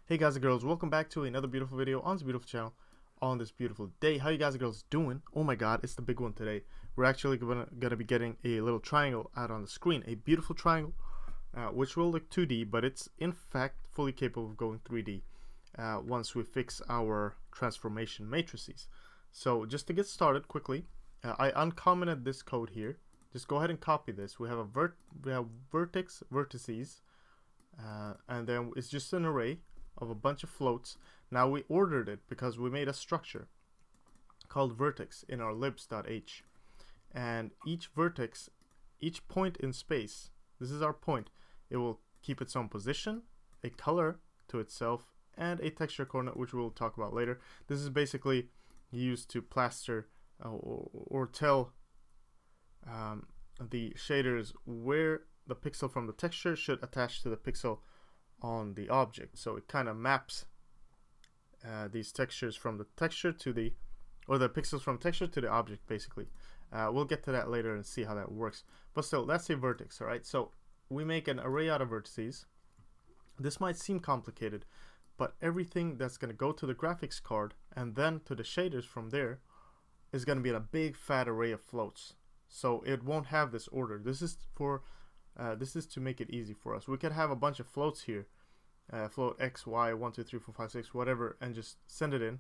Hey guys and girls, welcome back to another beautiful video on this beautiful channel on this beautiful day. How you guys and girls doing? Oh my god, it's the big one today. We're actually gonna be getting a little triangle out on the screen, a beautiful triangle, which will look 2D, but it's in fact fully capable of going 3D once we fix our transformation matrices. So just to get started quickly, I uncommented this code here. Just go ahead and copy this. We have vertex vertices, and then it's just an array of a bunch of floats. Now we ordered it because we made a structure called vertex in our libs.h, and each vertex, each point in space, this is our point, it will keep its own position, a color to itself, and a texture coordinate, which we'll talk about later. This is basically used to plaster or tell the shaders where the pixel from the texture should attach to the pixel on the object. So it kind of maps these textures from the texture to the pixels from texture to the object, basically. We'll get to that later and see how that works, but still, that's a vertex. All right, so we make an array out of vertices. This might seem complicated, but everything that's going to go to the graphics card and then to the shaders from there is going to be in a big fat array of floats, so it won't have this order. This is to make it easy for us. We could have a bunch of floats here, float x, y, 1, 2, 3, 4, 5, 6, whatever, and just send it in.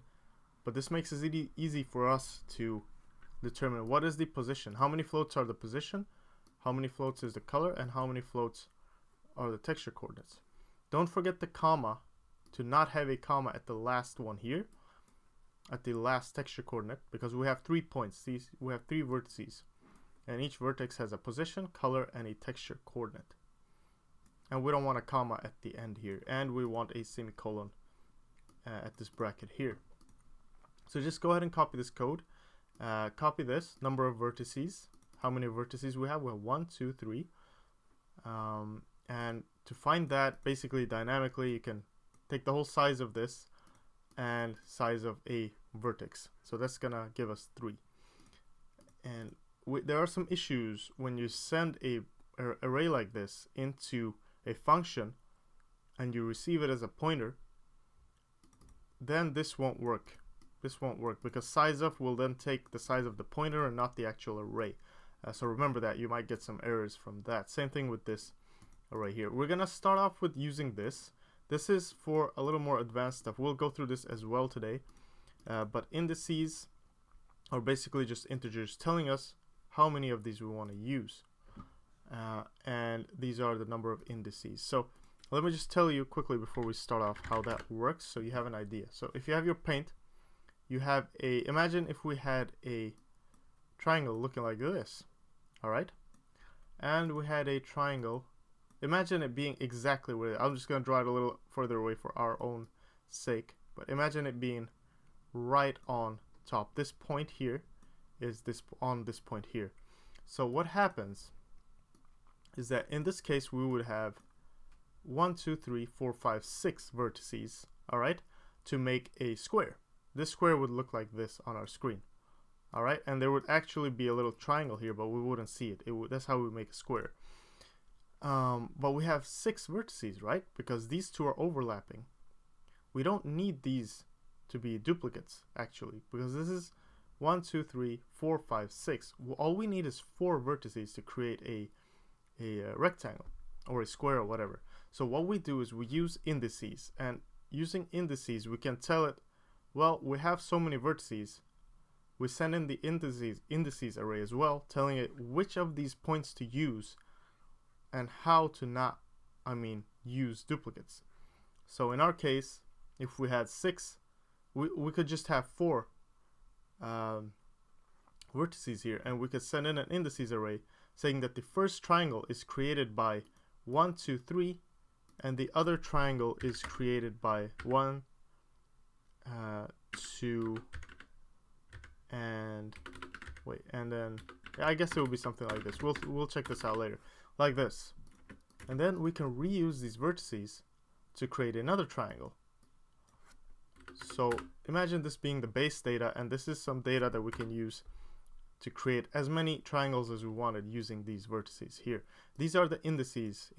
But this makes it easy for us to determine what is the position, how many floats are the position, how many floats is the color, and how many floats are the texture coordinates. Don't forget the comma, to not have a comma at the last one here, at the last texture coordinate, because we have 3 points. We have 3 vertices, and each vertex has a position, color, and a texture coordinate. And we don't want a comma at the end here, and we want a semicolon at this bracket here. So just go ahead and copy this code. Copy this number of vertices. How many vertices we have? We have 1, 2, 3. And to find that, basically dynamically, you can take the whole size of this and size of a vertex. So that's gonna give us 3. And there are some issues when you send a array like this into a function and you receive it as a pointer. Then this won't work. This won't work because size of will then take the size of the pointer and not the actual array. So remember that. You might get some errors from that. Same thing with this array here. We're gonna start off with using this. This is for a little more advanced stuff. We'll go through this as well today. But indices are basically just integers telling us how many of these we want to use, and these are the number of indices. So let me just tell you quickly before we start off how that works, so you have an idea. So if you have your paint, you have imagine if we had a triangle looking like this, all right, and we had a triangle. Imagine it being exactly where I'm just going to draw it a little further away for our own sake, but imagine it being right on top. This point here is this on this point here. So what happens is that in this case we would have 1, 2, 3, 4, 5, 6 vertices, all right, to make a square. This square would look like this on our screen, all right, and there would actually be a little triangle here, but we wouldn't see it. That's how we make a square. But we have 6 vertices, right, because these two are overlapping. We don't need these to be duplicates actually, because this is 1, 2, 3, 4, 5, 6. All we need is 4 vertices to create a rectangle or a square or whatever. So what we do is we use indices, and using indices we can tell it, well, we have so many vertices. We send in the indices array as well, telling it which of these points to use and how to not, use duplicates. So in our case, if we had 6, we could just have 4 vertices here, and we could send in an indices array saying that the first triangle is created by 1, 2, 3, and the other triangle is created by 1, 2, and then I guess it will be something like this. We'll check this out later, like this, and then we can reuse these vertices to create another triangle. So imagine this being the base data, and this is some data that we can use to create as many triangles as we wanted using these vertices here. These are the indexes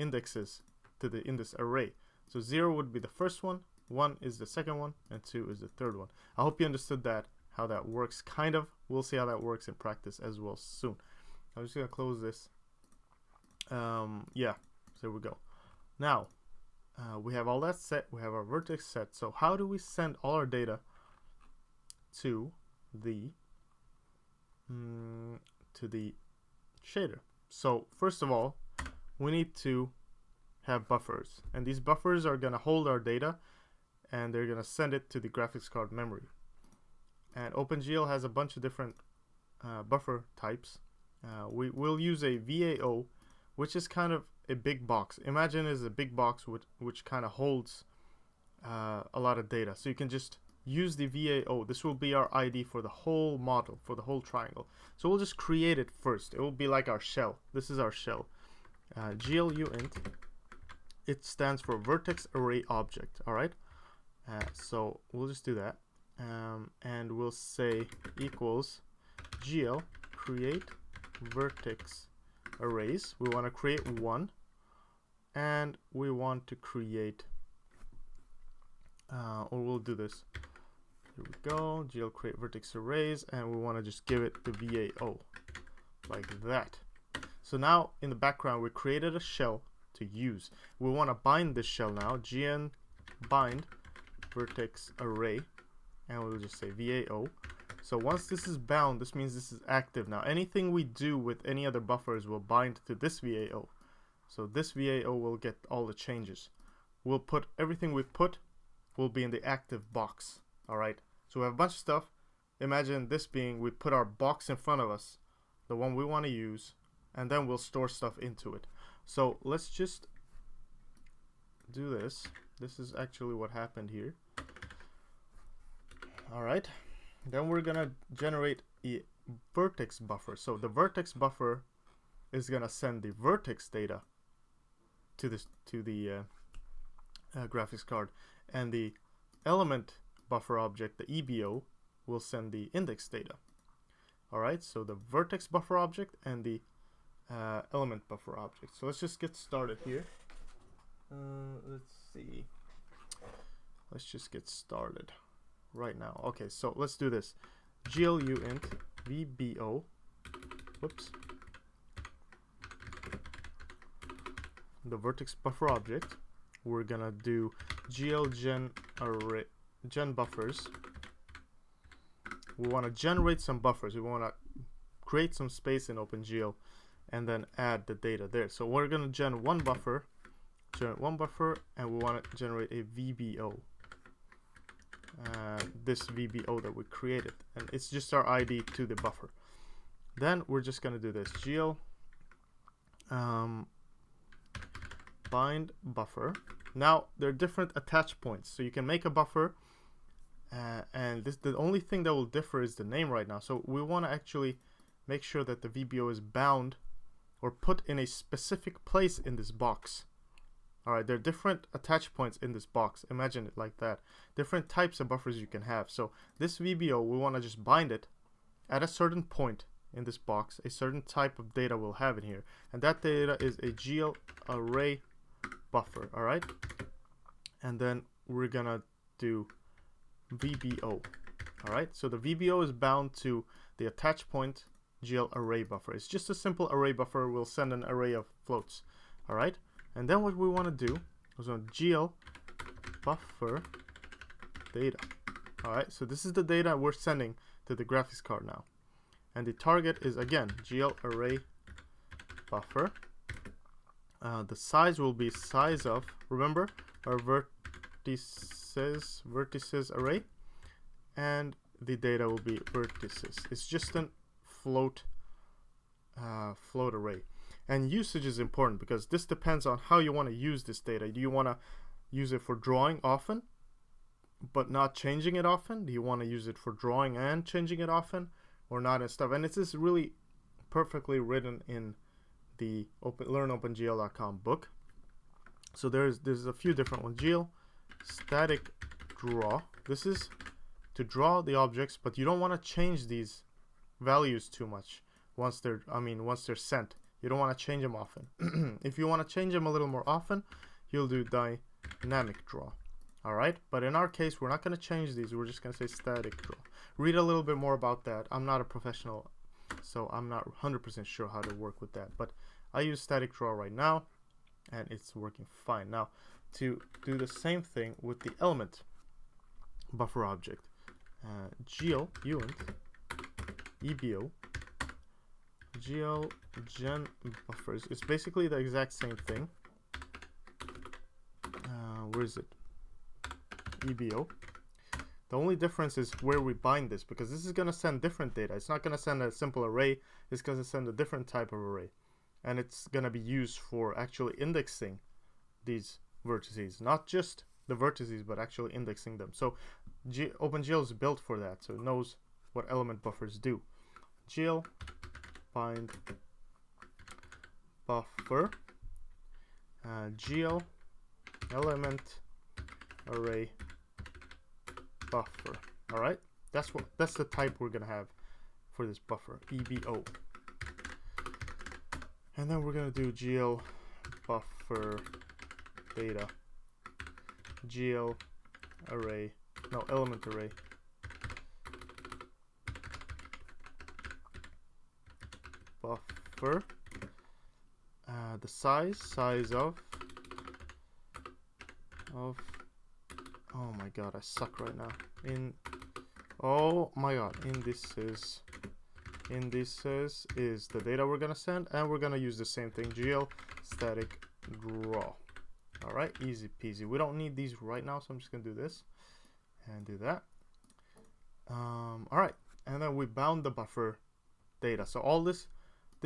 to the index array. So 0 would be the first one, 1 is the second one, and 2 is the third one. I hope you understood that, how that works, kind of. We'll see how that works in practice as well soon. I'm just gonna close this. Yeah, so there we go. Now, we have all that set, we have our vertex set. So how do we send all our data to the shader? So first of all, we need to have buffers, and these buffers are gonna hold our data, and they're gonna send it to the graphics card memory. And OpenGL has a bunch of different buffer types. We will use a VAO, which is kind of a big box. Imagine is a big box which kind of holds a lot of data. So you can just use the VAO. This will be our ID for the whole model, for the whole triangle. So we'll just create it first. It will be like our shell. This is our shell. GLUint. It stands for vertex array object. All right. So we'll just do that. And we'll say equals GL create vertex arrays. We want to create one, and we want to create or we'll do this. Here we go, GL create vertex arrays, and we want to just give it the VAO like that. So now in the background we created a shell to use. We want to bind this shell now, gn bind vertex array, and we'll just say VAO. So once this is bound, this means this is active now. Anything we do with any other buffers will bind to this VAO. So this VAO will get all the changes. We'll put everything we put will be in the active box. All right. So we have a bunch of stuff. Imagine this being, we put our box in front of us, the one we want to use, and then we'll store stuff into it. So let's just do this. This is actually what happened here. All right. Then we're gonna generate a vertex buffer. So the vertex buffer is gonna send the vertex data to the graphics card, and the element buffer object, the EBO, will send the index data. All right. So the vertex buffer object and the element buffer object. So let's just get started here. Let's see. Let's just get started right now. Okay, so let's do this. GLUint VBO. Whoops. The vertex buffer object. We're gonna do GL gen array gen buffers. We want to generate some buffers. We want to create some space in OpenGL and then add the data there. So we're gonna generate one buffer, and we want to generate a VBO. This VBO that we created, and it's just our ID to the buffer. Then we're just gonna do this GL bind buffer. Now there are different attach points, so you can make a buffer, and the only thing that will differ is the name right now. So we want to actually make sure that the VBO is bound or put in a specific place in this box. All right, there are different attach points in this box. Imagine it like that. Different types of buffers you can have. So this VBO, we want to just bind it at a certain point in this box. A certain type of data we'll have in here, and that data is a GL array buffer. All right, and then we're gonna do VBO. All right, so the VBO is bound to the attach point GL array buffer. It's just a simple array buffer. We'll send an array of floats. All right. And then what we want to do is on GL buffer data. All right, so this is the data we're sending to the graphics card now. And the target is, again, GL array buffer. The size will be size of, remember, our vertices array. And the data will be vertices. It's just a float array. And usage is important because this depends on how you want to use this data. Do you want to use it for drawing often, but not changing it often? Do you want to use it for drawing and changing it often, or not and stuff? And it's just really perfectly written in the learnopengl.com book. So there's a few different ones. GL static draw. This is to draw the objects, but you don't want to change these values too much once they're sent. You don't want to change them often. If you want to change them a little more often, you'll do dynamic draw. All right, but in our case, we're not going to change these. We're just going to say static draw. Read a little bit more about that. I'm not a professional, so I'm not 100% sure how to work with that. But I use static draw right now, and it's working fine. Now, to do the same thing with the element buffer object, gl uint ebo gl gen buffers. It's basically the exact same thing. Where is it? EBO. The only difference is where we bind this, because this is going to send different data. It's not going to send a simple array. It's going to send a different type of array, and it's going to be used for actually indexing these vertices, not just the vertices, but actually indexing them. So OpenGL is built for that, so it knows what element buffers do. GL bind buffer GL element array buffer. All right, that's the type we're gonna have for this buffer, EBO. And then we're gonna do GL buffer data GL array, no, element array buffer, the size of oh my god, I suck right now. Oh my god, indices is the data we're gonna send, and we're gonna use the same thing, GL static draw. All right, easy peasy. We don't need these right now, so I'm just gonna do this and do that. All right, and then we bound the buffer data. So all this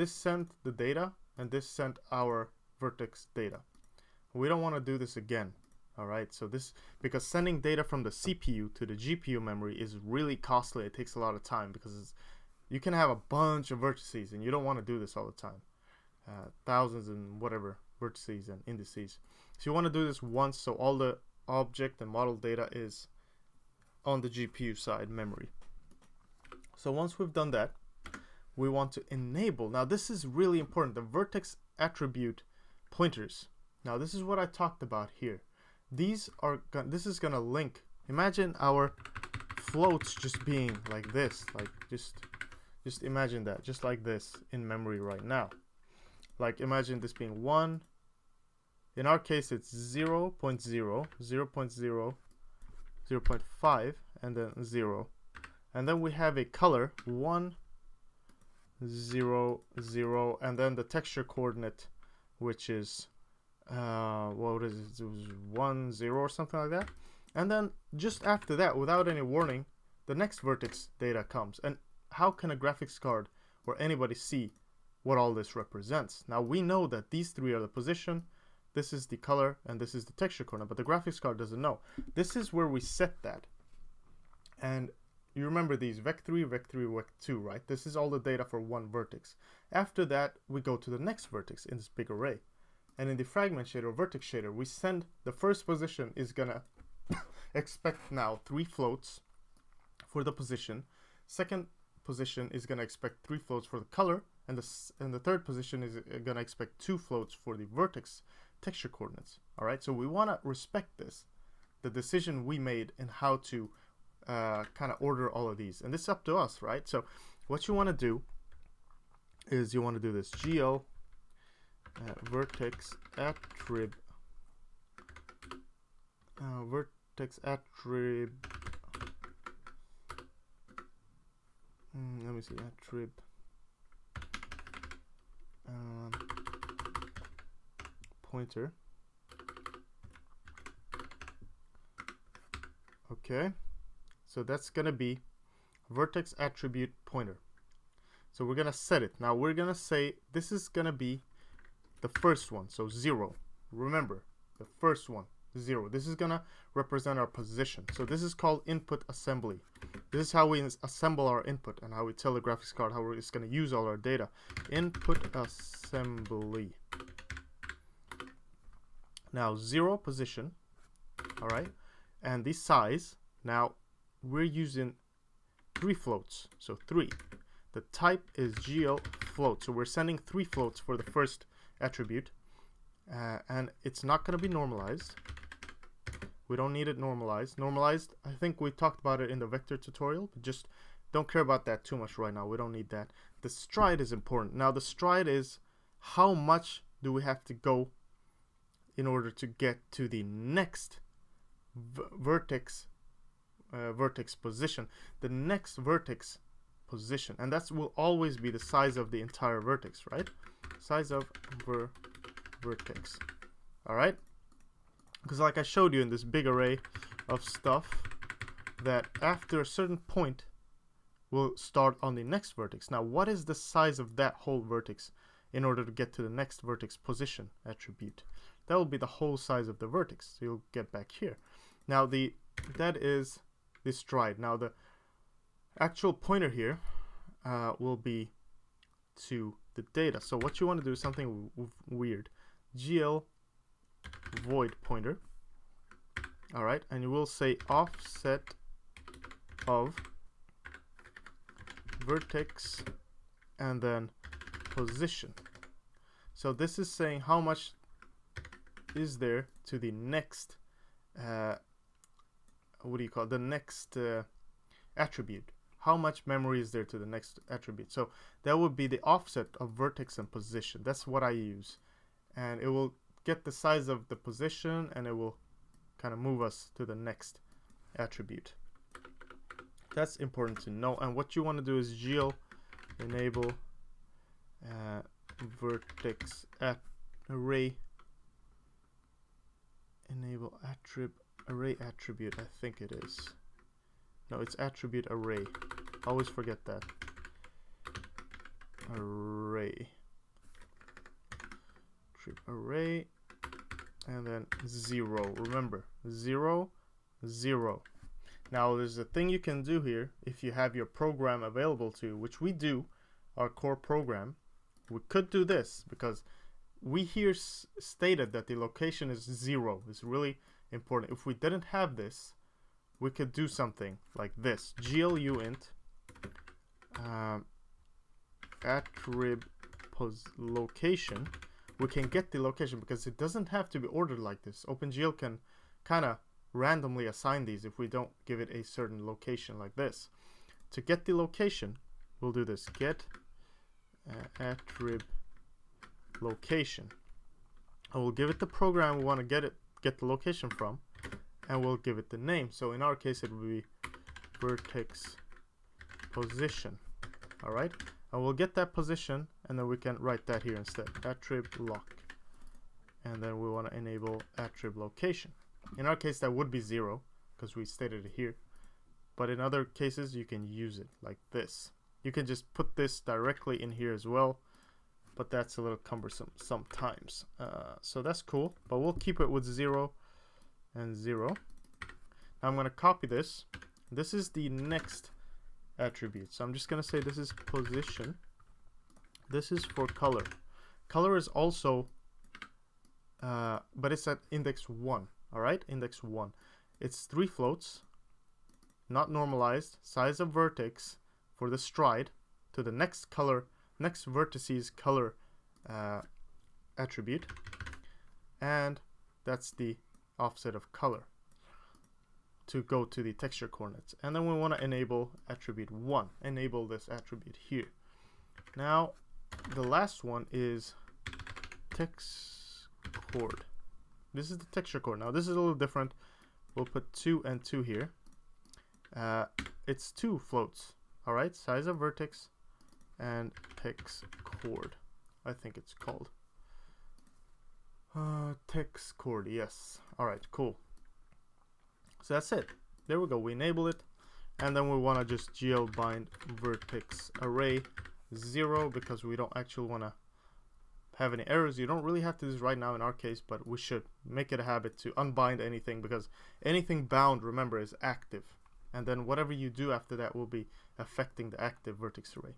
sent the data, and this sent our vertex data. We don't want to do this again. All right, so this, because sending data from the CPU to the GPU memory is really costly. It takes a lot of time, because you can have a bunch of vertices, and you don't want to do this all the time. Thousands and whatever vertices and indices. So you want to do this once, so all the object and model data is on the GPU side memory. So once we've done that, we want to enable, now this is really important, the vertex attribute pointers. Now this is what I talked about here. This is gonna link. Imagine our floats just being like this, like just imagine that, just like this in memory right now. Like imagine this being 1. In our case, it's 0, 0.0, 0.0, 0.5, and then 0. And then we have a color 1, 0, 0, and then the texture coordinate, which is what is it? It was 1, 0 or something like that. And then just after that, without any warning, the next vertex data comes. And how can a graphics card or anybody see what all this represents? Now we know that these three are the position, this is the color, and this is the texture coordinate, but the graphics card doesn't know. This is where we set that. And you remember these vec3, vec3, vec2, right? This is all the data for one vertex. After that, we go to the next vertex in this big array. And in the fragment shader or vertex shader, we send the first position is gonna expect now 3 floats for the position. Second position is gonna expect 3 floats for the color, and the third position is gonna expect 2 floats for the vertex texture coordinates. All right, so we want to respect this, the decision we made in how to kind of order all of these, and this is up to us, right? So what you want to do is you want to do this gl vertex attrib let me see, attrib pointer. Okay, so that's gonna be vertex attribute pointer. So we're gonna set it. Now we're gonna say this is gonna be the first one, so 0. Remember, the first one, 0. This is gonna represent our position. So this is called input assembly. This is how we assemble our input and how we tell the graphics card how it's gonna use all our data. Input assembly. Now 0 position, all right, and the size. Now we're using 3 floats, so 3. The type is GL float, so we're sending 3 floats for the first attribute, and it's not going to be normalized. We don't need it normalized. Normalized, I think we talked about it in the vector tutorial, but just don't care about that too much right now. We don't need that. The stride is important. Now the stride is how much do we have to go in order to get to the next vertex position, the next vertex position, and that will always be the size of the entire vertex, right? Size of vertex. All right, because like I showed you in this big array of stuff, that after a certain point we'll start on the next vertex. Now what is the size of that whole vertex in order to get to the next vertex position attribute? That will be the whole size of the vertex. So you'll get back here. Now that is the stride. Now the actual pointer here will be to the data. So what you want to do is something weird. GL void pointer. All right, and you will say offset of vertex and then position. So this is saying how much is there to the next what do you call it? The next attribute. How much memory is there to the next attribute? So that would be the offset of vertex and position. That's what I use, and it will get the size of the position and it will kind of move us to the next attribute. That's important to know. And what you want to do is GL enable vertex array, enable array attribute. I think it is. No, it's attribute array. I always forget that. Array. Array, and then 0. Remember, 0, 0. Now there's a thing you can do here if you have your program available to, which we do, our core program. We could do this because we here stated that the location is 0. It's really important. If we didn't have this, we could do something like this. GLUint attrib location. We can get the location because it doesn't have to be ordered like this. OpenGL can kind of randomly assign these if we don't give it a certain location like this. To get the location, we'll do this: get attrib location. I will give it the program we want to get the location from, and we'll give it the name. So in our case, it will be vertex position. All right, and we'll get that position, and then we can write that here instead: attrib lock. And then we want to enable attrib location. In our case, that would be 0 because we stated it here. But in other cases, you can use it like this. You can just put this directly in here as well, but that's a little cumbersome sometimes. So that's cool, but we'll keep it with 0 and 0. Now I'm going to copy this. This is the next attribute. So I'm just going to say this is position. This is for color. Color is also, but it's at index 1. All right, index 1. It's 3 floats, not normalized. Size of vertex for the stride to the next color, next vertices color attribute, and that's the offset of color to go to the texture coordinates. And then we want to enable attribute 1. Enable this attribute here. Now the last one is text chord. This is the texture chord. Now this is a little different. We'll put 2 and 2 here. It's 2 floats. All right, size of vertex and text chord. I think it's called text chord. Yes. All right, cool. So that's it. There we go. We enable it, and then we want to just GL bind vertex array 0 because we don't actually want to have any errors. You don't really have to do this right now in our case, but we should make it a habit to unbind anything, because anything bound, remember, is active, and then whatever you do after that will be affecting the active vertex array.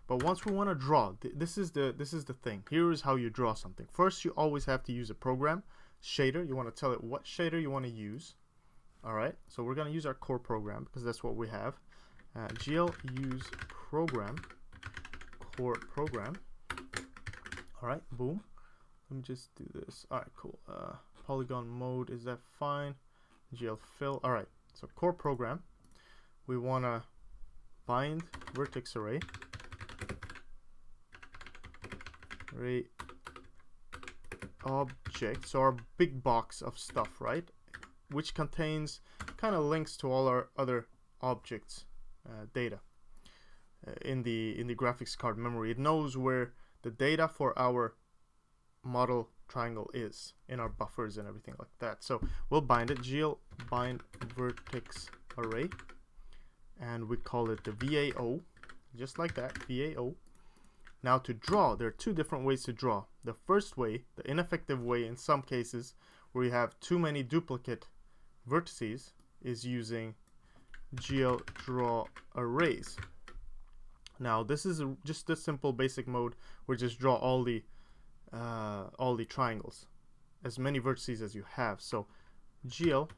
But once we want to draw, this is the thing. Here is how you draw something. First, you always have to use a program shader. You want to tell it what shader you want to use. All right, so we're going to use our core program because that's what we have. GL use program, core program. All right, boom. Let me just do this. All right, cool. Polygon mode, is that fine? GL fill. All right, so core program, we want to bind vertex array object, so our big box of stuff, right, which contains kind of links to all our other objects data in the graphics card memory. It knows where the data for our model triangle is in our buffers and everything like that. So we'll bind it, GL bind vertex array, and we call it the VAO, just like that, VAO. Now to draw, there are two different ways to draw. The first way, the ineffective way in some cases, where you have too many duplicate vertices, is using GL draw arrays. Now this is just a simple basic mode where you just draw all the triangles, as many vertices as you have. So GL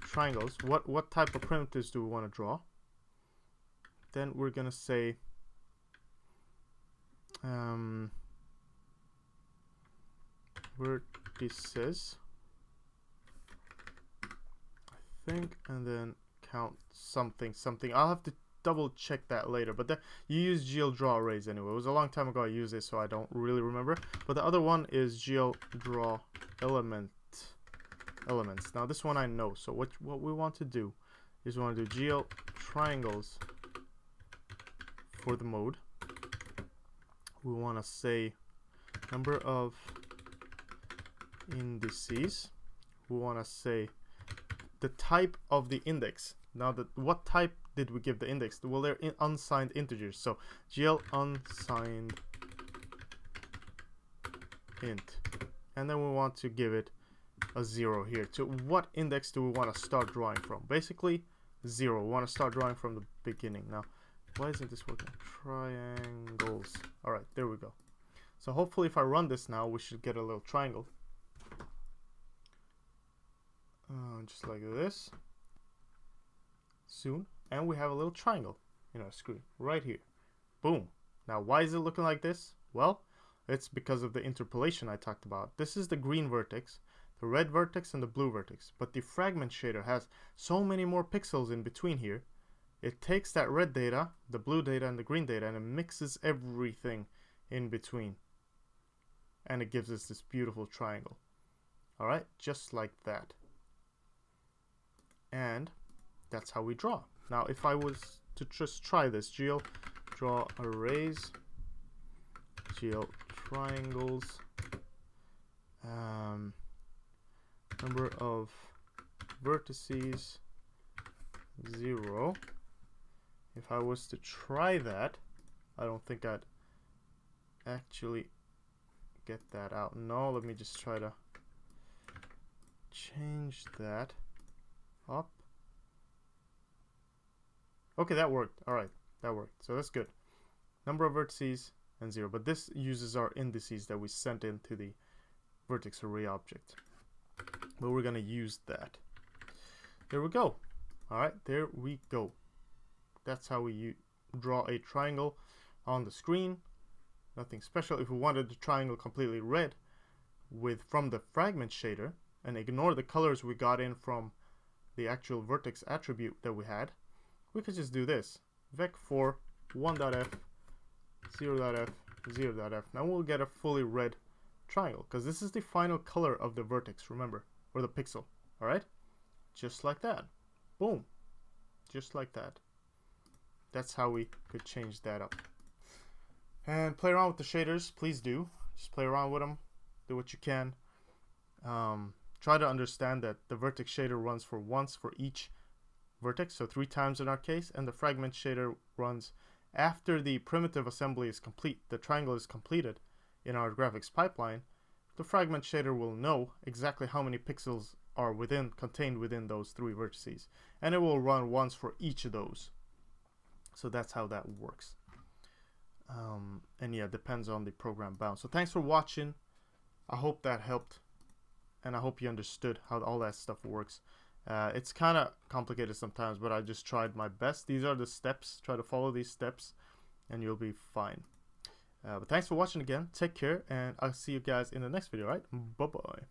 triangles, what type of primitives do we want to draw? Then we're gonna say vertices, I think, and then count something. I'll have to double check that later, but you use GL draw arrays anyway. It was a long time ago I used it, so I don't really remember. But the other one is GL draw elements. Now this one I know. So what we want to do is we want to do GL triangles for the mode. We want to say number of indices. We want to say the type of the index. Now, what type did we give the index? Well, they're unsigned integers. So GL unsigned int, and then we want to give it a 0 here. To what index do we want to start drawing from? Basically 0. We want to start drawing from the beginning. Now, why isn't this working? Triangles. All right, there we go. So hopefully if I run this now, we should get a little triangle. Just like this. Soon. And we have a little triangle in our screen right here. Boom. Now, why is it looking like this? Well, it's because of the interpolation I talked about. This is the green vertex, the red vertex, and the blue vertex. But the fragment shader has so many more pixels in between here. It takes that red data, the blue data, and the green data, and it mixes everything in between. And it gives us this beautiful triangle. All right, just like that. And that's how we draw. Now, if I was to just try this, GL draw arrays, GL triangles, number of vertices 0. If I was to try that, I don't think I'd actually get that out. No, let me just try to change that up. Okay, that worked. All right, that worked. So that's good. Number of vertices and 0. But this uses our indices that we sent into the vertex array object. But we're going to use that. There we go. All right, there we go. That's how we draw a triangle on the screen. Nothing special. If we wanted the triangle completely red from the fragment shader and ignore the colors we got in from the actual vertex attribute that we had, we could just do this. Vec for 1.f, 0.f, 0.f. Now we'll get a fully red triangle because this is the final color of the vertex, remember, or the pixel. All right, just like that. Boom, just like that. That's how we could change that up. And play around with the shaders, please do. Just play around with them, do what you can. Try to understand that the vertex shader runs for once for each vertex, so 3 times in our case, and the fragment shader runs after the primitive assembly is complete, the triangle is completed in our graphics pipeline. The fragment shader will know exactly how many pixels are contained within those 3 vertices, and it will run once for each of those. So that's how that works. And yeah, it depends on the program bound. So thanks for watching. I hope that helped, and I hope you understood how all that stuff works. It's kind of complicated sometimes, but I just tried my best. These are the steps. Try to follow these steps and you'll be fine. But thanks for watching again. Take care, and I'll see you guys in the next video, right? Bye-bye.